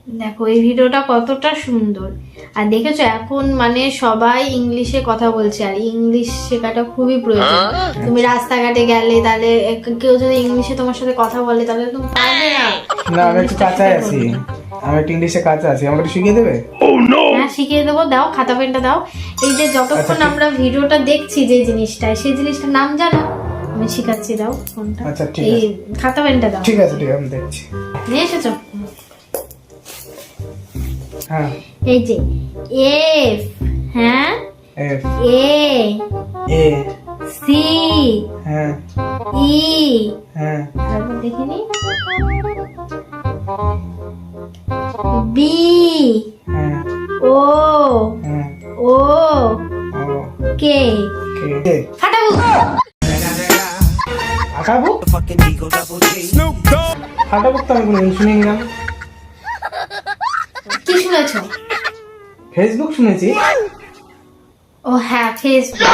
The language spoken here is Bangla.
দেখো এই ভিডিওটা কতটা সুন্দর। আর দেখেছো এখন মানে সবাই ইংলিশে কথা বলছে, আর ইংলিশ শেখাটা খুবই প্রয়োজন। তুমি রাস্তাঘাটে গেলে তাহলে কেউ যদি ইংলিশে তোমার সাথে কথা বলে তাহলে তুমি পারবে না। না আমি একটু কাঁচায় আছি, আমি একটু ইংলিশে কাঁচা আছি, আমাকে একটু শিখিয়ে দেবে? হ্যাঁ শিখিয়ে দেবো, দাও খাতা পেনটা দাও। এই যে যতক্ষণ আমরা ভিডিওটা দেখছি যে জিনিসটা, সেই জিনিসটার নাম জানো? আমি শিখাচ্ছি, দাও ফোনটা। আচ্ছা, ঠিক এই আছে। খাতা পেনটা দাও। ঠিক আছে আমি দেখছি। নিয়ে এসেছো? হ্যাঁ। এই যে এফ, হ্যাঁ, এফ, এ, এ, সি, হ্যাঁ ই, হ্যাঁ, তারপর দেখিনি, বি, হ্যাঁ ও, হ্যাঁ, ও, ও, কে, কে, ফাটাবু। আঁকাবো? ফাটাবো তো আমি কোনো শুনিনি না। কি শুনেছো? ফেসবুক শুনেছি। ও হ্যাঁ, ফেসবুক।